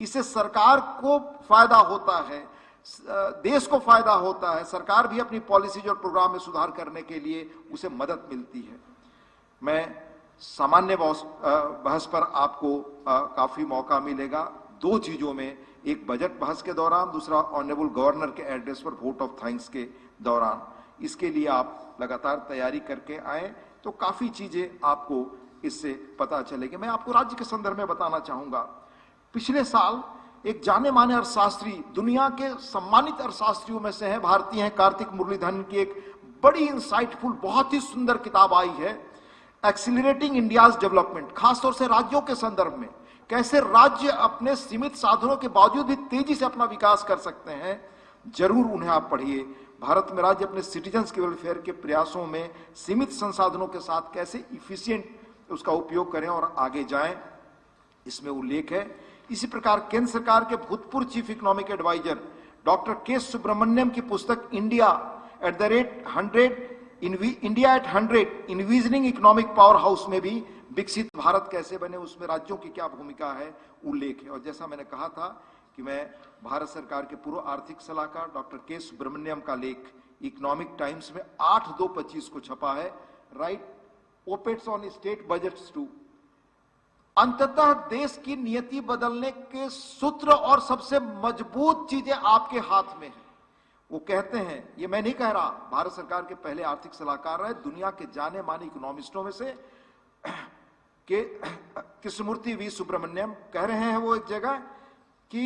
इससे सरकार को फायदा होता है, देश को फायदा होता है, सरकार भी अपनी पॉलिसीज और प्रोग्राम में सुधार करने के लिए उसे मदद मिलती है। मैं सामान्य बहस पर आपको काफी मौका मिलेगा, दो चीजों में, एक बजट बहस के दौरान, दूसरा ऑनरेबल गवर्नर के एड्रेस पर वोट ऑफ थैंक्स के दौरान। इसके लिए आप लगातार तैयारी करके आए तो काफी चीजें आपको इससे पता चलेगी। मैं आपको राज्य के संदर्भ में बताना चाहूंगा, पिछले साल एक जाने माने अर्थशास्त्री, दुनिया के सम्मानित अर्थशास्त्रियों में से हैं, भारतीय हैं, कार्तिक मुरलीधरन की एक बड़ी इंसाइटफुल, बहुत ही सुंदर किताब आई है, एक्सीलरेटिंग इंडियाज डेवलपमेंट। खासतौर से राज्यों के संदर्भ में, कैसे राज्य अपने सीमित साधनों के बावजूद भी तेजी से अपना विकास कर सकते हैं। जरूर उन्हें आप पढ़िए। भारत में राज्य अपने सिटीजन्स के वेलफेयर के प्रयासों में सीमित संसाधनों के साथ कैसे इफिशिएंट उसका उपयोग करें और आगे जाएं, इसमें उल्लेख है। इसी प्रकार केंद्र सरकार के भूतपूर्व चीफ इकोनॉमिक एडवाइजर डॉक्टर के सुब्रमण्यम की पुस्तक India at 100 envisioning economic power house में भी विकसित भारत कैसे बने, उसमें राज्यों की क्या भूमिका है, उल्लेख है। और जैसा मैंने कहा था कि मैं भारत सरकार के पूर्व आर्थिक सलाहकार डॉक्टर के सुब्रमण्यम का लेख इकोनॉमिक टाइम्स में 8/2/25 को छपा है, write opeds on state budgets too. अंततः देश की नियति बदलने के सूत्र और सबसे मजबूत चीजें आपके हाथ में है। वो कहते हैं, ये मैं नहीं कह रहा, भारत सरकार के पहले आर्थिक सलाहकार रहे, दुनिया के जाने माने इकोनॉमिस्टों में से के कृष्णमूर्ति वी सुब्रमण्यम कह रहे हैं वो एक जगह कि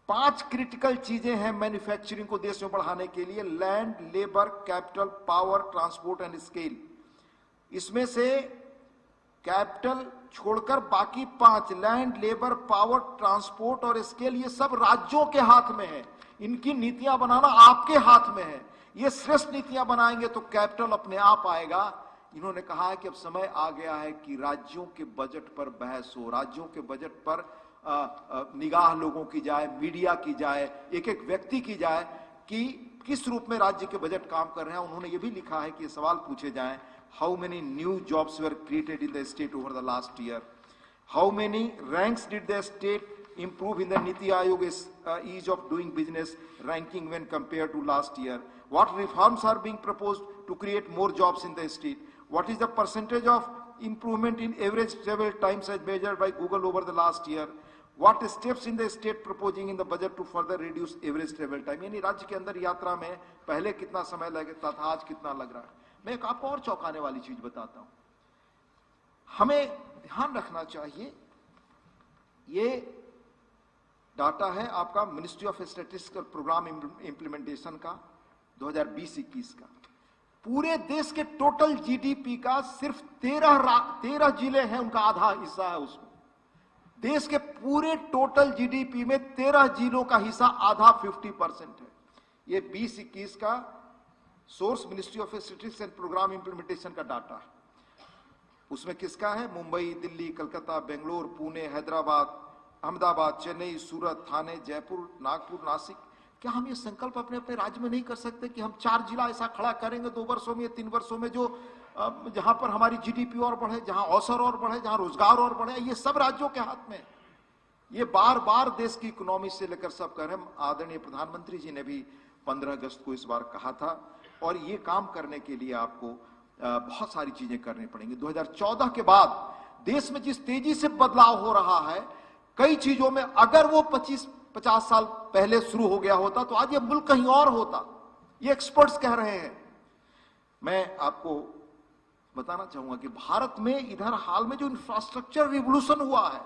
5 क्रिटिकल चीजें हैं मैन्युफैक्चरिंग को देश में बढ़ाने के लिए, land, labour, capital, power, transport and scale. इसमें से कैपिटल छोड़कर बाकी 5, लैंड, लेबर, पावर, ट्रांसपोर्ट और स्केल, ये सब राज्यों के हाथ में है। इनकी नीतियां बनाना आपके हाथ में है। ये श्रेष्ठ नीतियां बनाएंगे तो कैपिटल अपने आप आएगा। इन्होंने कहा है कि अब समय आ गया है कि राज्यों के बजट पर बहस हो, राज्यों के बजट पर निगाह लोगों की जाए, मीडिया की जाए, एक एक व्यक्ति की जाए कि किस रूप में राज्य के बजट काम कर रहे हैं। उन्होंने ये भी लिखा है कि ये सवाल पूछे जाएं, how many new jobs were created in the state over the last year, how many ranks did the state improve in the Niti Aayog ease of doing business ranking when compared to last year, what reforms are being proposed to create more jobs in the state, what is the percentage of improvement in average travel times as measured by Google over the last year, what steps in the state proposing in the budget to further reduce average travel time। यानी राज्य के अंदर यात्रा में पहले कितना समय लगता था, आज कितना लग रहा है। मैं एक आपको और चौंकाने वाली चीज बताता हूं, हमें ध्यान रखना चाहिए, ये डाटा है आपका ministry of statistical programme implementation का 2020-21 का। पूरे देश के टोटल जीडीपी का सिर्फ 13 जिले हैं, उनका आधा हिस्सा है उसमें। देश के पूरे टोटल जीडीपी में 13 जिलों का हिस्सा आधा 50% है। ये 20-21 का source ministry of statistics and programme implementation का डाटा है। उसमें किसका है? मुंबई, दिल्ली, कलकत्ता, बेंगलोर, पुणे, हैदराबाद, अहमदाबाद, चेन्नई, सूरत, थाने, जयपुर, नागपुर, नासिक। क्या हम ये संकल्प अपने अपने राज्य में नहीं कर सकते कि हम 4 जिला ऐसा खड़ा करेंगे 2 वर्षों में, 3 वर्षों में, जो जहां पर हमारी जीडीपी और बढ़े, जहां अवसर और बढ़े, जहां रोजगार और बढ़े। ये सब राज्यों के हाथ में। ये बार बार देश की इकोनॉमी से लेकर सब कर रहे हैं। आदरणीय प्रधानमंत्री जी ने भी 15 अगस्त को इस बार कहा था, और ये काम करने के लिए आपको बहुत सारी चीजें करनी पड़ेंगी। 2014 के बाद देश में जिस तेजी से बदलाव हो रहा है, कई चीजों में अगर वो 25-50 साल पहले शुरू हो गया होता तो आज ये मुल्क कहीं और होता। ये एक्सपर्ट्स कह रहे हैं। मैं आपको बताना चाहूंगा कि भारत में इधर हाल में जो इंफ्रास्ट्रक्चर रिवॉल्यूशन हुआ है,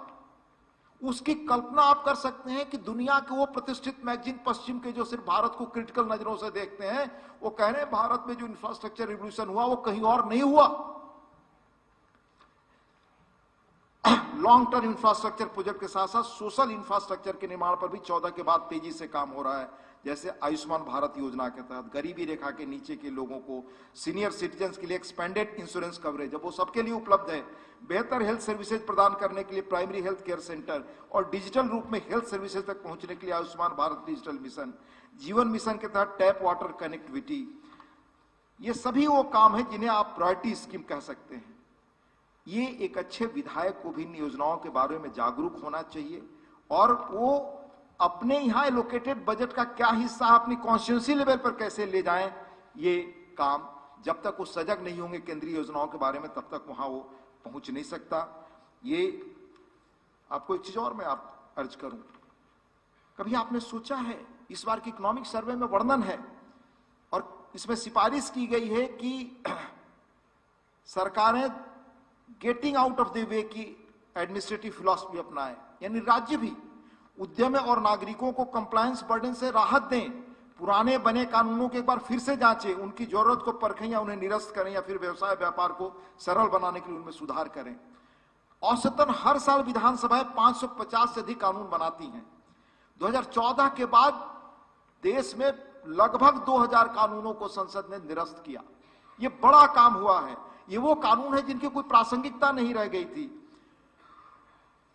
उसकी कल्पना आप कर सकते हैं कि दुनिया के वो प्रतिष्ठित मैगजीन पश्चिम के जो सिर्फ भारत को क्रिटिकल नजरों से देखते हैं, वो कह रहे हैं भारत में जो इंफ्रास्ट्रक्चर रिवॉल्यूशन हुआ वो कहीं और नहीं हुआ। लॉन्ग टर्म इंफ्रास्ट्रक्चर प्रोजेक्ट के साथ साथ सोशल इंफ्रास्ट्रक्चर के निर्माण पर भी 14 के बाद तेजी से काम हो रहा है। जैसे आयुष्मान भारत योजना के तहत गरीबी रेखा के नीचे के लोगों को, सीनियर सिटीजन्स के लिए एक्सपेंडेड इंश्योरेंस कवरेज, अब वो सबके लिए उपलब्ध है। बेहतर हेल्थ सर्विसेज प्रदान करने के लिए प्राइमरी हेल्थ केयर सेंटर, और डिजिटल रूप में हेल्थ सर्विसेज तक पहुंचने के लिए आयुष्मान भारत डिजिटल मिशन, जीवन मिशन के तहत टैप वाटर कनेक्टिविटी। ये सभी वो काम है जिन्हें आप प्रायोरिटी स्कीम कह सकते हैं। ये एक अच्छे विधायक को भी इन योजनाओं के बारे में जागरूक होना चाहिए और वो अपने यहां एलोकेटेड बजट का क्या हिस्सा अपनी कॉन्स्टिट्यूंसी लेवल पर कैसे ले जाएं, ये काम जब तक वो सजग नहीं होंगे केंद्रीय योजनाओं के बारे में, तब तक वहां वो पहुंच नहीं सकता। ये आपको एक चीज और मैं आप अर्ज करूं, कभी आपने सोचा है, इस बार की इकोनॉमिक सर्वे में वर्णन है और इसमें सिफारिश की गई है कि सरकारें getting out of the way की एडमिनिस्ट्रेटिव फिलॉसफी अपनाएं, यानी राज्य भी उद्यम और नागरिकों को कंप्लायंस बर्डन से राहत दें, पुराने बने कानूनों को एक बार फिर से जांचें, उनकी जरूरत को परखें या उन्हें निरस्त करें या फिर व्यवसाय व्यापार को सरल बनाने के लिए उनमें सुधार करें। औसतन हर साल विधानसभाएं 550 से अधिक कानून बनाती हैं। 2014 के बाद देश में लगभग 2000 कानूनों को संसद ने निरस्त किया। ये बड़ा काम हुआ है। ये वो कानून है जिनकी कोई प्रासंगिकता नहीं रह गई थी।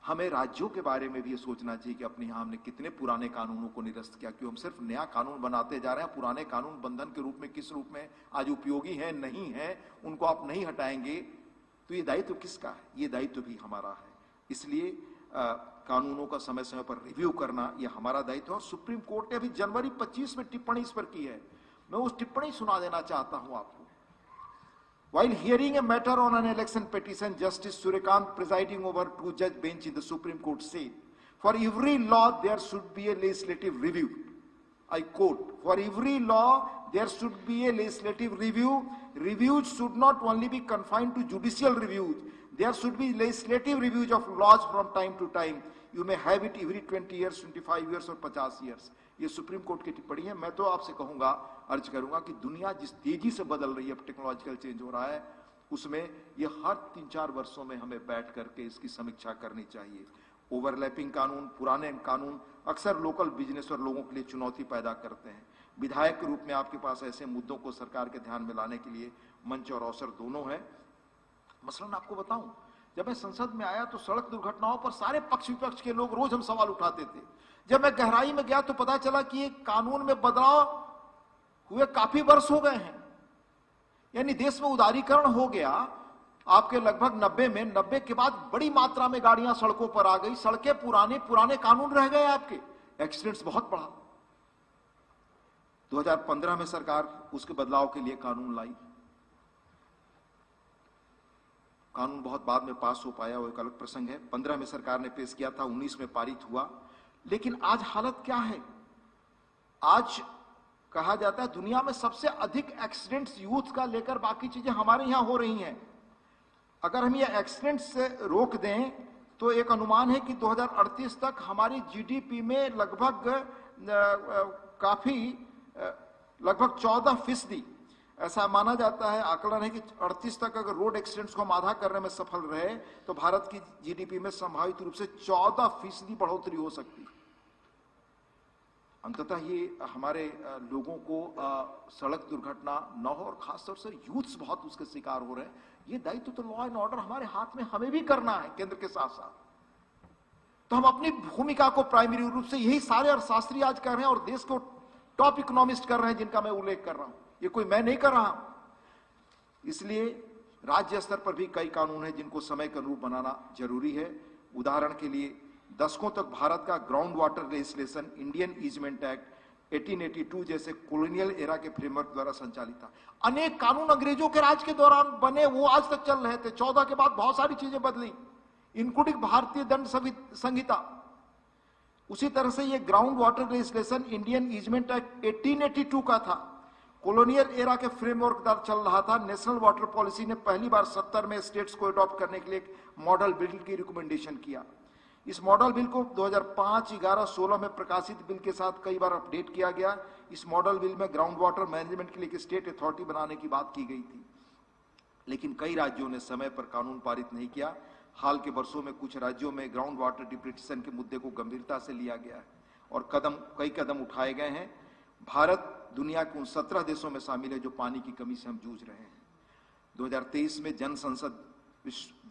हमें राज्यों के बारे में भी ये सोचना चाहिए कि अपने यहां हमने कितने पुराने कानूनों को निरस्त किया, क्यों हम सिर्फ नया कानून बनाते जा रहे हैं। पुराने कानून बंधन के रूप में किस रूप में आज उपयोगी हैं, नहीं है, उनको आप नहीं हटाएंगे तो ये दायित्व किसका है? ये दायित्व भी हमारा है। इसलिए कानूनों का समय समय पर रिव्यू करना ये हमारा दायित्व है। और सुप्रीम कोर्ट ने अभी जनवरी 25 में टिप्पणी इस पर की है। मैं उस टिप्पणी सुना देना चाहता हूं आपको। While hearing a matter on an election petition, Justice Suryakant, presiding over two-judge bench in the Supreme Court, said, "For every law there should be a legislative review." I quote, "For every law there should be a legislative review. Reviews should not only be confined to judicial reviews. There should be legislative reviews of laws from time to time. You may have it every 20 years, 25 years और 50 years." ये supreme court की टिप्पणी है। मैं तो आपसे कहूंगा, अर्ज करूंगा कि दुनिया जिस तेजी से बदल रही है, अब टेक्नोलॉजिकल चेंज हो रहा है, उसमें ये हर 3-4 वर्षों में हमें बैठ करके इसकी समीक्षा करनी चाहिए। ओवरलैपिंग कानून, पुराने कानून अक्सर लोकल बिजनेस और लोगों के लिए चुनौती पैदा करते हैं। विधायक के रूप में आपके पास ऐसे मुद्दों को सरकार के ध्यान में लाने के लिए मंच और अवसर दोनों है। मसलन आपको बताऊं, जब मैं संसद में आया तो सड़क दुर्घटनाओं पर सारे पक्ष विपक्ष के लोग रोज हम सवाल उठाते थे। जब मैं गहराई में गया तो पता चला कि ये कानून में बदलाव हुए काफी वर्ष हो गए हैं, यानी देश में उदारीकरण हो गया। आपके लगभग 90 के बाद बड़ी मात्रा में गाड़ियां सड़कों पर आ गई, सड़कें पुराने कानून रह गए आपके, एक्सीडेंट्स बहुत बढ़ा। 2015 में सरकार उसके बदलाव के लिए कानून लाई। कानून बहुत बाद में पास हो पाया, वो एक अलग प्रसंग है। 15 में सरकार ने पेश किया था, 19 में पारित हुआ। लेकिन आज हालत क्या है? आज कहा जाता है दुनिया में सबसे अधिक एक्सीडेंट्स यूथ का लेकर बाकी चीजें हमारे यहां हो रही हैं। अगर हम ये एक्सीडेंट्स से रोक दें तो एक अनुमान है कि 2038 तक हमारी जीडीपी में लगभग 14% ऐसा माना जाता है, आकलन है कि 38 तक अगर रोड एक्सीडेंट्स को हम आधा करने में सफल रहे तो भारत की जीडीपी में संभावित रूप से 14% बढ़ोतरी हो सकती है। अंततः ये हमारे लोगों को सड़क दुर्घटना न हो, और खासतौर से यूथ्स बहुत उसके शिकार हो रहे हैं। ये दायित्व तो लॉ एंड ऑर्डर हमारे हाथ में हमें भी करना है, केंद्र के साथ साथ। तो हम अपनी भूमिका को प्राइमरी रूप से यही सारे अर्थशास्त्री आज कर रहे हैं और देश को टॉप इकोनॉमिस्ट कर रहे हैं, जिनका मैं उल्लेख कर रहा हूं। ये कोई मैं नहीं कर रहा हूं। इसलिए राज्य स्तर पर भी कई कानून हैं जिनको समय के अनुरूप बनाना जरूरी है। उदाहरण के लिए दशकों तक भारत का ground water legislation, Indian easement act 1882 जैसे कॉलोनियल एरा के फ्रेमवर्क द्वारा संचालित था। अनेक कानून अंग्रेजों के राज के दौरान बने, वो आज तक चल रहे थे। 14 के बाद बहुत सारी चीजें बदली, इंक्लूडिंग भारतीय दंड संहिता। उसी तरह से ये ground water legislation Indian easement act 1882 का था, कॉलोनियल एरा के फ्रेमवर्क द्वारा चल रहा था। नेशनल वाटर पॉलिसी ने पहली बार 70 में स्टेट्स को अडॉप्ट करने के लिए एक मॉडल बिल की रिकमेंडेशन किया। इस मॉडल बिल को 2005, 11, 16 में प्रकाशित बिल के साथ कई बार अपडेट किया गया। इस मॉडल बिल में ग्राउंड वाटर मैनेजमेंट के लिए एक स्टेट अथॉरिटी बनाने की बात की गई थी, लेकिन कई राज्यों ने समय पर कानून पारित नहीं किया। हाल के वर्षों में कुछ राज्यों में ग्राउंड वाटर डिप्रेशन के मुद्दे को गंभीरता से लिया गया है और कई कदम उठाए गए हैं। भारत दुनिया के उन 17 देशों में शामिल है जो पानी की कमी से हम जूझ रहे हैं। 2023 में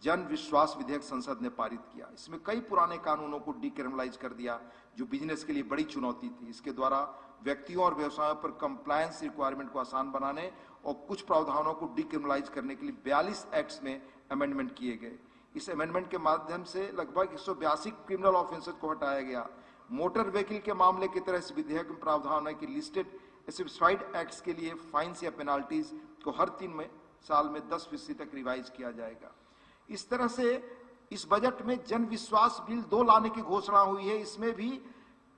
जन विश्वास विधेयक संसद ने पारित किया। इसमें कई पुराने कानूनों को डीक्रिमिनलाइज कर दिया जो बिजनेस के लिए बड़ी चुनौती थी। इसके द्वारा व्यक्तियों और व्यवसायों पर कंप्लायंस रिक्वायरमेंट को आसान बनाने और कुछ प्रावधानों को डीक्रिमिनलाइज करने के लिए 42 एक्ट्स में अमेंडमेंट किए गए। इस अमेंडमेंट के माध्यम से लगभग 182 क्रिमिनल ऑफेंसेस को हटाया गया। मोटर व्हीकल के मामले की तरह इस विधेयक में प्रावधान है कि लिस्टेड स्पेसिफाइड एक्ट्स के लिए फाइन्स या पेनाल्टीज को हर 3 साल में 10% तक रिवाइज किया जाएगा। इस तरह से इस बजट में जन विश्वास बिल 2 लाने की घोषणा हुई है। इसमें भी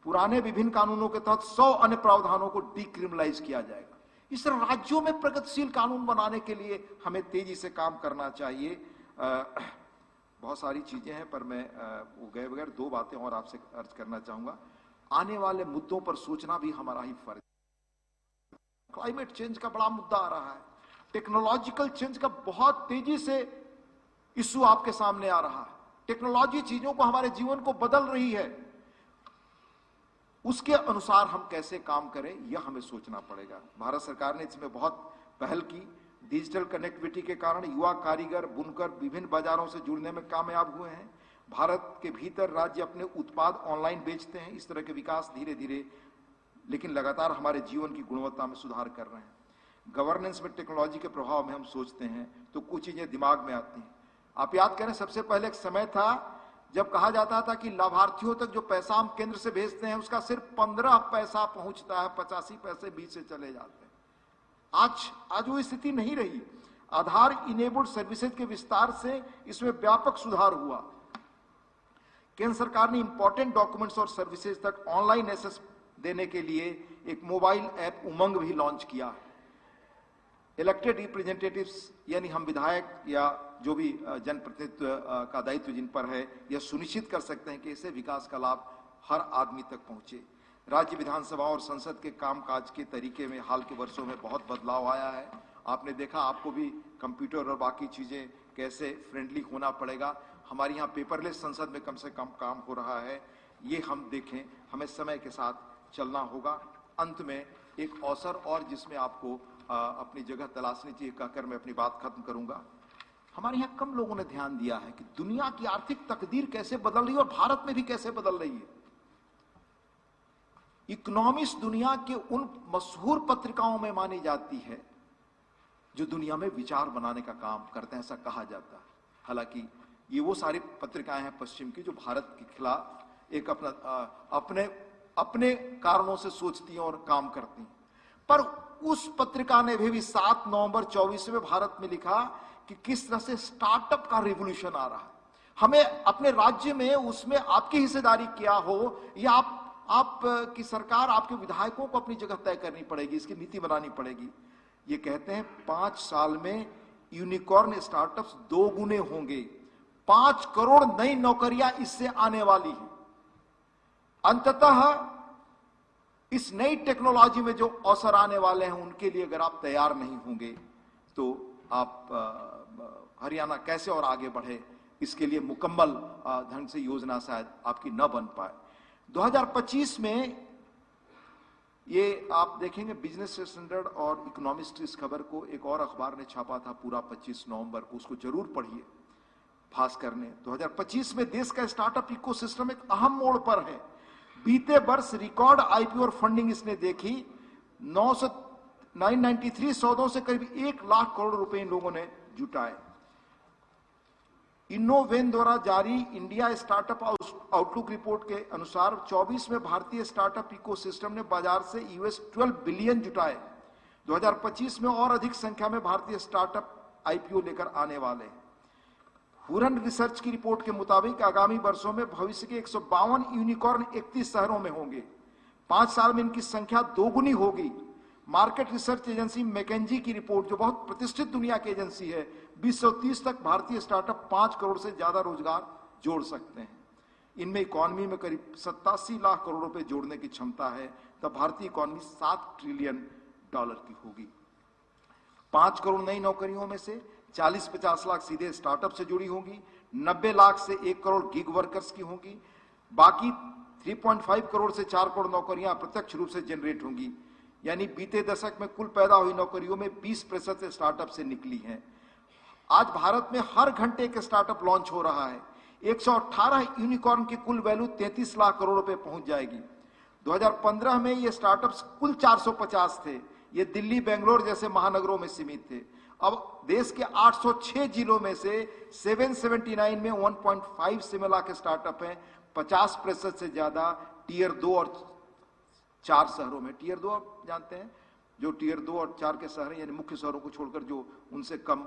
पुराने विभिन्न कानूनों के तहत 100 अन्य प्रावधानों को डीक्रिमिनलाइज किया जाएगा। इस तरह राज्यों में प्रगतिशील कानून बनाने के लिए हमें तेजी से काम करना चाहिए। बहुत सारी चीजें हैं, पर मैं वो गए बगैर 2 बातें और आपसे अर्ज करना चाहूंगा। आने वाले मुद्दों पर सोचना भी हमारा ही फर्ज है। क्लाइमेट चेंज का बड़ा मुद्दा आ रहा है, टेक्नोलॉजिकल चेंज का बहुत तेजी से इश्यू आपके सामने आ रहा है। टेक्नोलॉजी चीजों को, हमारे जीवन को बदल रही है। उसके अनुसार हम कैसे काम करें, यह हमें सोचना पड़ेगा। भारत सरकार ने इसमें बहुत पहल की। डिजिटल कनेक्टिविटी के कारण युवा कारीगर, बुनकर विभिन्न बाजारों से जुड़ने में कामयाब हुए हैं। भारत के भीतर राज्य अपने उत्पाद ऑनलाइन बेचते हैं। इस तरह के विकास धीरे धीरे लेकिन लगातार हमारे जीवन की गुणवत्ता में सुधार कर रहे हैं। गवर्नेंस में टेक्नोलॉजी के प्रभाव में हम सोचते हैं तो कुछ चीजें दिमाग में आती हैं। आप याद करें, सबसे पहले एक समय था जब कहा जाता था कि लाभार्थियों तक जो पैसा हम केंद्र से भेजते हैं उसका सिर्फ 15 पैसा पहुंचता है, 85 पैसे बीच से चले जाते हैं। आज वो स्थिति नहीं रही। आधार इनेबल्ड सर्विसेज के विस्तार से इसमें व्यापक सुधार हुआ। केंद्र सरकार ने इंपॉर्टेंट डॉक्यूमेंट्स और सर्विसेज तक ऑनलाइन एक्सेस देने के लिए एक मोबाइल ऐप उमंग भी लॉन्च किया है। इलेक्टेड रिप्रेजेंटेटिव्स यानी हम विधायक या जो भी जनप्रतिनिधित्व का दायित्व जिन पर है, यह सुनिश्चित कर सकते हैं कि इसे विकास का लाभ हर आदमी तक पहुंचे। राज्य विधानसभा और संसद के कामकाज के तरीके में हाल के वर्षों में बहुत बदलाव आया है। आपने देखा, आपको भी कंप्यूटर और बाकी चीजें कैसे फ्रेंडली होना पड़ेगा। हमारे यहाँ पेपरलेस संसद में कम से कम काम हो रहा है। ये हम देखें, हमें समय के साथ चलना होगा। अंत में एक अवसर और जिसमें आपको अपनी जगह तलाशनी चाहिए कहकर मैं अपनी बात खत्म करूंगा। हमारे यहाँ कम लोगों ने ध्यान दिया है कि दुनिया की आर्थिक तकदीर कैसे बदल रही है और भारत में भी कैसे बदल रही है। इकोनॉमिस्ट दुनिया के उन मशहूर पत्रिकाओं में मानी जाती है जो दुनिया में विचार बनाने का काम करते हैं, ऐसा कहा जाता है। हालांकि ये वो सारी पत्रिकाएं हैं पश्चिम की जो भारत के खिलाफ एक अपने कारणों से सोचती हैं और काम करती हैं। पर उस पत्रिका ने भी 7 नवंबर 24 में भारत में लिखा कि किस तरह से स्टार्टअप का रिवॉल्यूशन आ रहा है। हमें अपने राज्य में उसमें आपकी हिस्सेदारी क्या हो, या आप की सरकार, आपके विधायकों को अपनी जगह तय करनी पड़ेगी, इसकी नीति बनानी पड़ेगी। ये कहते हैं 5 साल में यूनिकॉर्न स्टार्टअप्स 2 गुने होंगे। 5 करोड़ नई नौकरियां इससे आने वाली हैं। अंततः इस नई टेक्नोलॉजी में जो अवसर आने वाले हैं उनके लिए अगर आप तैयार नहीं होंगे तो आप हरियाणा कैसे और आगे बढ़े, इसके लिए मुकम्मल ढंग से योजना शायद आपकी न बन पाए। 2025 में ये आप देखेंगे, बिजनेस स्टैंडर्ड और इकोनॉमिस्ट इस खबर को एक और अखबार ने छापा था पूरा 25 नवंबर को, उसको जरूर पढ़िए भास्कर ने। 2025 में देश का स्टार्टअप इकोसिस्टम एक अहम मोड़ पर है। बीते वर्ष रिकॉर्ड आईपीओ और फंडिंग इसने देखी। 993 सौदों से करीब 1 लाख करोड़ रुपए इन लोगों ने जुटाए। इनोवेन द्वारा जारी इंडिया स्टार्टअप आउटलुक रिपोर्ट के अनुसार 24 में भारतीय स्टार्टअप इकोसिस्टम ने बाजार से $12 बिलियन जुटाए। 2025 में और अधिक संख्या में भारतीय स्टार्टअप आईपीओ लेकर आने वाले हैं। हुरन रिसर्च की रिपोर्ट के मुताबिक आगामी वर्षों में भविष्य के 152 यूनिकॉर्न 31 शहरों में होंगे। 5 साल में इनकी संख्या 2 गुनी होगी। मार्केट रिसर्च एजेंसी मैकेंजी की रिपोर्ट, जो बहुत प्रतिष्ठित दुनिया की एजेंसी है, 2030 तक भारतीय स्टार्टअप 5 करोड़ से ज्यादा रोजगार जोड़ सकते हैं। इनमें इकोनॉमी में करीब 87 लाख करोड़ रुपए जोड़ने की क्षमता है। तब भारतीय इकोनॉमी $7 ट्रिलियन की होगी। 5 करोड़ नई नौकरियों में से 40-50 लाख सीधे स्टार्टअप से जुड़ी होंगी, 90 लाख से 1 करोड़ गिग वर्कर्स की होंगी। बाकी 3.5 करोड़ से 4 करोड़ नौकरियां प्रत्यक्ष रूप से जनरेट होंगी। यानी बीते दशक में कुल पैदा हुई नौकरियों में 20% स्टार्टअप से निकली हैं। आज भारत में हर घंटे एक स्टार्टअप लॉन्च हो रहा है। 118 यूनिकॉर्न की कुल वैल्यू 33 लाख करोड़ रुपए पहुंच जाएगी। 2015 में ये स्टार्टअप्स कुल 450 थे। ये दिल्ली, बेंगलोर जैसे महानगरों में सीमित थे। अब देश के 806 जिलों में से 779 में 1.5 से मिला के स्टार्टअप हैं। 50% से ज्यादा टीयर 2 और 4 शहरों में। टीयर 2 आप जानते हैं, जो टीयर 2 और 4 के शहर हैं, यानी मुख्य शहरों को छोड़कर जो उनसे कम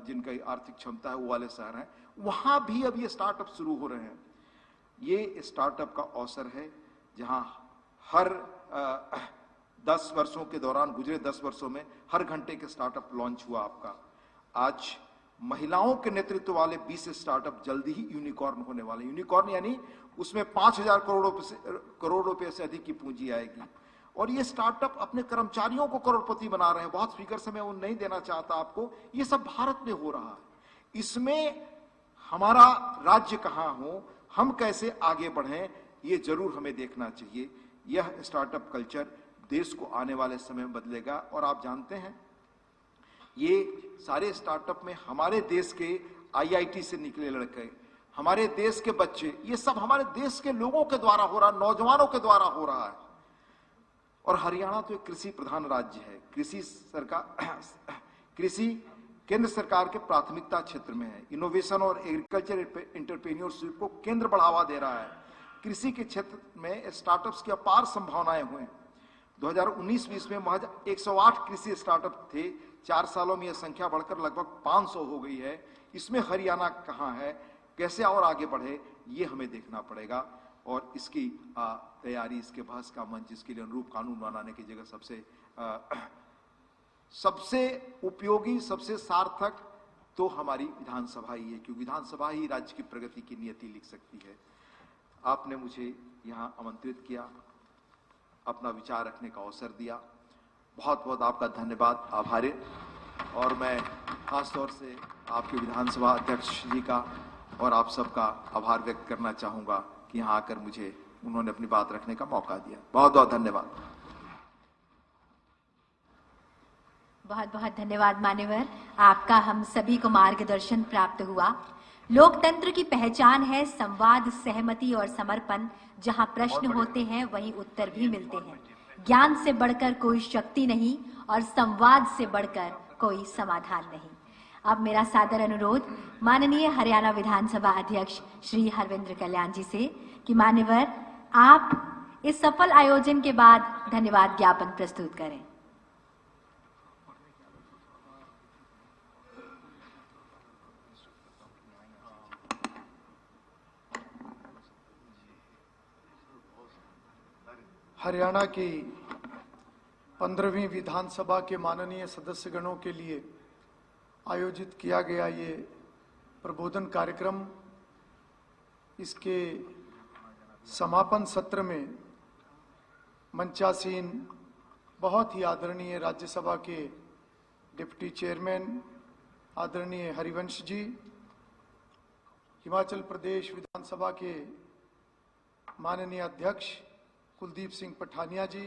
जिनकी आर्थिक क्षमता है वो वाले शहर हैं, वहां भी अब ये स्टार्टअप शुरू हो रहे हैं। ये स्टार्टअप का अवसर है जहां हर 10 वर्षों के दौरान, गुजरे 10 वर्षों में हर घंटे के स्टार्टअप लॉन्च हुआ आपका। आज महिलाओं के नेतृत्व वाले 20 स्टार्टअप जल्दी ही यूनिकॉर्न होने वाले। यूनिकॉर्न यानी उसमें 5,000 करोड़ रुपए से अधिक की पूंजी आएगी। और ये स्टार्टअप अपने कर्मचारियों को करोड़पति बना रहे हैं। बहुत फिगर से मैं वो नहीं देना चाहता आपको, ये सब भारत में हो रहा है। इसमें हमारा राज्य कहां हो, हम कैसे आगे बढ़ें, ये जरूर हमें देखना चाहिए। यह स्टार्टअप कल्चर देश को आने वाले समय में बदलेगा। और आप जानते हैं, ये सारे स्टार्टअप में हमारे देश के IIT से निकले लड़के, हमारे देश के बच्चे, ये सब हमारे देश के लोगों के द्वारा हो रहा है, नौजवानों के द्वारा हो रहा है। और हरियाणा तो एक कृषि प्रधान राज्य है। कृषि केंद्र सरकार के प्राथमिकता क्षेत्र में है। इनोवेशन और एग्रीकल्चर एंटरप्रेन्योरशिप को केंद्र बढ़ावा दे रहा है। कृषि के क्षेत्र में स्टार्टअप्स की अपार संभावनाएं हुई। 2019-20 में महज 108 कृषि स्टार्टअप थे। 4 सालों में यह संख्या बढ़कर लगभग 500 हो गई है। इसमें हरियाणा कहां है, कैसे और आगे बढ़े, ये हमें देखना पड़ेगा। और इसकी तैयारी, इसके बहस का मंच, इसके लिए अनुरूप कानून बनाने की जगह सबसे उपयोगी, सबसे सार्थक तो हमारी विधानसभा ही है, क्योंकि विधानसभा ही राज्य की प्रगति की नीति लिख सकती है। आपने मुझे यहां आमंत्रित किया, अपना विचार रखने का अवसर दिया, बहुत बहुत आपका धन्यवाद, आभारी। और मैं खासतौर से आपके विधानसभा अध्यक्ष जी का और आप सबका आभार व्यक्त करना चाहूंगा कि यहाँ आकर मुझे उन्होंने अपनी बात रखने का मौका दिया। बहुत बहुत धन्यवाद। बहुत बहुत धन्यवाद मान्यवर, आपका हम सभी को मार्गदर्शन प्राप्त हुआ। लोकतंत्र की पहचान है संवाद, सहमति और समर्पण। जहां प्रश्न होते हैं वहीं उत्तर भी मिलते हैं। ज्ञान से बढ़कर कोई शक्ति नहीं और संवाद से बढ़कर कोई समाधान नहीं। अब मेरा सादर अनुरोध माननीय हरियाणा विधानसभा अध्यक्ष श्री हरविंद्र कल्याण जी से कि मान्यवर आप इस सफल आयोजन के बाद धन्यवाद ज्ञापन प्रस्तुत करें। हरियाणा की 15वीं विधानसभा के माननीय सदस्यगणों के लिए आयोजित किया गया ये प्रबोधन कार्यक्रम, इसके समापन सत्र में मंचासीन बहुत ही आदरणीय राज्यसभा के डिप्टी चेयरमैन आदरणीय हरिवंश जी, हिमाचल प्रदेश विधानसभा के माननीय अध्यक्ष कुलदीप सिंह पठानिया जी,